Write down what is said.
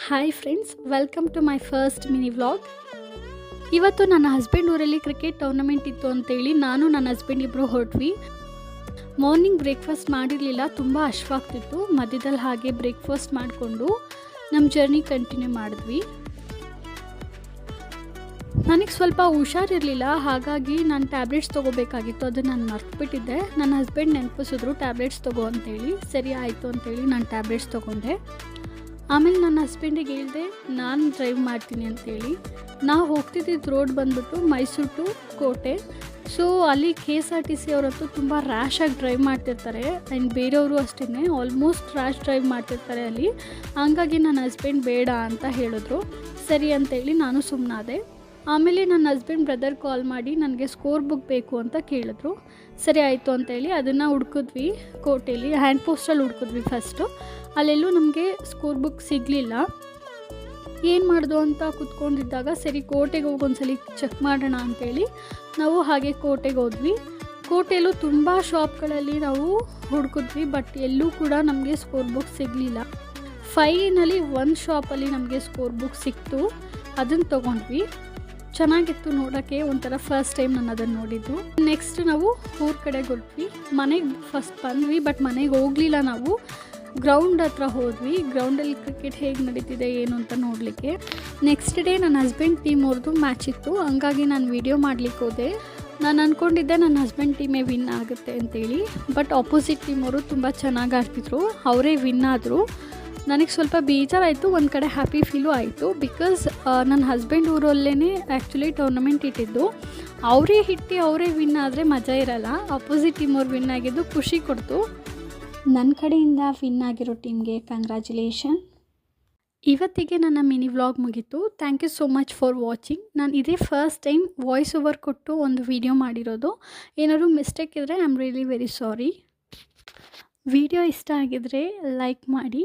Hi friends, welcome to my first mini vlog. ಇವತ್ತು ನನ್ನ husband ಊರಲ್ಲಿ ಕ್ರಿಕೆಟ್ ಟೂರ್ನಮೆಂಟ್ ಇತ್ತು ಅಂತೇಳಿ ನಾನು ನನ್ನ ಹಸ್ಬೆಂಡ್ ಇಬ್ಬರು ಹೊರಟ್ವಿ. ಮಾರ್ನಿಂಗ್ ಬ್ರೇಕ್ಫಾಸ್ಟ್ ಮಾಡಿರಲಿಲ್ಲ, ತುಂಬ ಹಶ್ವಾಗ್ತಿತ್ತು. ಮಧ್ಯದಲ್ಲಿ ಹಾಗೆ ಬ್ರೇಕ್ಫಾಸ್ಟ್ ಮಾಡಿಕೊಂಡು ನಮ್ಮ ಜರ್ನಿ ಕಂಟಿನ್ಯೂ ಮಾಡಿದ್ವಿ. ನನಗೆ ಸ್ವಲ್ಪ ಹುಷಾರಿರಲಿಲ್ಲ, ಹಾಗಾಗಿ ನಾನು ಟ್ಯಾಬ್ಲೆಟ್ಸ್ ತೊಗೋಬೇಕಾಗಿತ್ತು. ಅದನ್ನು ನಾನು ಮರ್ತುಬಿಟ್ಟಿದ್ದೆ. ನನ್ನ ಹಸ್ಬೆಂಡ್ ನೆನಪಿಸಿದ್ರು ಟ್ಯಾಬ್ಲೆಟ್ಸ್ ತೊಗೋ ಅಂತೇಳಿ. ಸರಿ ಆಯಿತು ಅಂತೇಳಿ ನಾನು ಟ್ಯಾಬ್ಲೆಟ್ಸ್ ತೊಗೊಂಡೆ. ಆಮೇಲೆ ನನ್ನ ಹಸ್ಬೆಂಡಿಗೆ ಹೇಳಿದೆ ನಾನು ಡ್ರೈವ್ ಮಾಡ್ತೀನಿ ಅಂತೇಳಿ. ನಾವು ಹೋಗ್ತಿದ್ದಿದ್ದು ರೋಡ್ ಬಂದ್ಬಿಟ್ಟು ಮೈಸೂರು ಟು ಕೋಟೆ. ಸೊ ಅಲ್ಲಿ KSRTC ಅವರಂತೂ ತುಂಬ ರ್ಯಾಶಾಗಿ ಡ್ರೈವ್ ಮಾಡ್ತಿರ್ತಾರೆ, ಆ್ಯಂಡ್ ಬೇರೆಯವರು ಅಷ್ಟೇ ಆಲ್ಮೋಸ್ಟ್ ರ್ಯಾಶ್ ಡ್ರೈವ್ ಮಾಡ್ತಿರ್ತಾರೆ ಅಲ್ಲಿ. ಹಂಗಾಗಿ ನನ್ನ ಹಸ್ಬೆಂಡ್ ಬೇಡ ಅಂತ ಹೇಳಿದ್ರು. ಸರಿ ಅಂತೇಳಿ ನಾನು ಸುಮ್ಮನಾದೆ. ಆಮೇಲೆ ನನ್ನ ಹಸ್ಬೆಂಡ್ ಬ್ರದರ್ ಕಾಲ್ ಮಾಡಿ ನನಗೆ ಸ್ಕೋರ್ ಬುಕ್ ಬೇಕು ಅಂತ ಕೇಳಿದ್ರು. ಸರಿ ಆಯಿತು ಅಂತೇಳಿ ಅದನ್ನು ಹುಡ್ಕಿದ್ವಿ. ಕೋಟೆಯಲ್ಲಿ ಹ್ಯಾಂಡ್ ಪೋಸ್ಟಲ್ಲಿ ಹುಡ್ಕಿದ್ವಿ ಫಸ್ಟು. ಅಲ್ಲೆಲ್ಲೂ ನಮಗೆ ಸ್ಕೋರ್ ಬುಕ್ ಸಿಗಲಿಲ್ಲ. ಏನು ಮಾಡ್ದು ಅಂತ ಕೂತ್ಕೊಂಡಿದ್ದಾಗ ಸರಿ ಕೋಟೆಗೆ ಹೋಗಿ ಒಂದ್ಸಲಿ ಚೆಕ್ ಮಾಡೋಣ ಅಂಥೇಳಿ ನಾವು ಹಾಗೆ ಕೋಟೆಗೆ ಹೋದ್ವಿ. ಕೋಟೆಯಲ್ಲೂ ತುಂಬ ಶಾಪ್ಗಳಲ್ಲಿ ನಾವು ಹುಡ್ಕಿದ್ವಿ, ಬಟ್ ಎಲ್ಲೂ ಕೂಡ ನಮಗೆ ಸ್ಕೋರ್ ಬುಕ್ ಸಿಗಲಿಲ್ಲ. ಫೈನಲ್ಲಿ ಒಂದು ಶಾಪಲ್ಲಿ ನಮಗೆ ಸ್ಕೋರ್ ಬುಕ್ ಸಿಕ್ತು, ಅದನ್ನು ತೊಗೊಂಡ್ವಿ. ಚೆನ್ನಾಗಿತ್ತು ನೋಡೋಕ್ಕೆ, ಒಂಥರ ಫಸ್ಟ್ ಟೈಮ್ ನಾನು ಅದನ್ನು ನೋಡಿದ್ದು. ನೆಕ್ಸ್ಟ್ ನಾವು ಊರ ಕಡೆಗೆ ಹೊರಟ್ವಿ. ಮನೆಗೆ ಫಸ್ಟ್ ಬಂದ್ವಿ, ಬಟ್ ಮನೆಗೆ ಹೋಗಲಿಲ್ಲ. ನಾವು ಗ್ರೌಂಡ್ ಹತ್ರ ಹೋದ್ವಿ. ಗ್ರೌಂಡಲ್ಲಿ ಕ್ರಿಕೆಟ್ ಹೇಗೆ ನಡೀತಿದೆ ಏನು ಅಂತ ನೋಡಲಿಕ್ಕೆ. ನೆಕ್ಸ್ಟ್ ಡೇ ನನ್ನ ಹಸ್ಬೆಂಡ್ ಟೀಮ್ ಅವ್ರದ್ದು ಮ್ಯಾಚ್ ಇತ್ತು, ಹಂಗಾಗಿ ನಾನು ವಿಡಿಯೋ ಮಾಡಲಿಕ್ಕೆ ಹೋದೆ. ನಾನು ಅಂದ್ಕೊಂಡಿದ್ದೆ ನನ್ನ ಹಸ್ಬೆಂಡ್ ಟೀಮೇ ವಿನ್ ಆಗುತ್ತೆ ಅಂತೇಳಿ, ಬಟ್ ಆಪೋಸಿಟ್ ಟೀಮ್ ಅವರು ತುಂಬ ಚೆನ್ನಾಗಿ ಆಡ್ತಿದ್ರು, ಅವರೇ ವಿನ್ ಆದರು. ನನಗೆ ಸ್ವಲ್ಪ ಬೇಜಾರಾಯಿತು, ಒಂದು ಕಡೆ ಹ್ಯಾಪಿ ಫೀಲು ಆಯಿತು. ಬಿಕಾಸ್ ನನ್ನ ಹಸ್ಬೆಂಡ್ ಊರಲ್ಲೇ ಆ್ಯಕ್ಚುಲಿ ಟೂರ್ನಮೆಂಟ್ ಇಟ್ಟಿದ್ದು. ಅವರೇ ಹಿಟ್ಟು ಅವರೇ ವಿನ್ ಆದರೆ ಮಜಾ ಇರಲ್ಲ. ಅಪೋಸಿಟ್ ಟೀಮ್ ಅವ್ರು ವಿನ್ ಆಗಿದ್ದು ಖುಷಿ ಕೊಡ್ತು. ನನ್ನ ಕಡೆಯಿಂದ ವಿನ್ ಆಗಿರೋ ಟೀಮ್ಗೆ ಕಂಗ್ರ್ಯಾಚುಲೇಷನ್. ಇವತ್ತಿಗೆ ನನ್ನ ಮಿನಿ ವ್ಲಾಗ್ ಮುಗೀತು. Thank you so much for watching. ನಾನು ಇದೇ ಫಸ್ಟ್ ಟೈಮ್ ವಾಯ್ಸ್ ಓವರ್ ಕೊಟ್ಟು ಒಂದು ವಿಡಿಯೋ ಮಾಡಿರೋದು. ಏನಾದರೂ ಮಿಸ್ಟೇಕ್ ಇದ್ದರೆ I am really very sorry. Video ಇಷ್ಟ ಆಗಿದರೆ ಲೈಕ್ ಮಾಡಿ.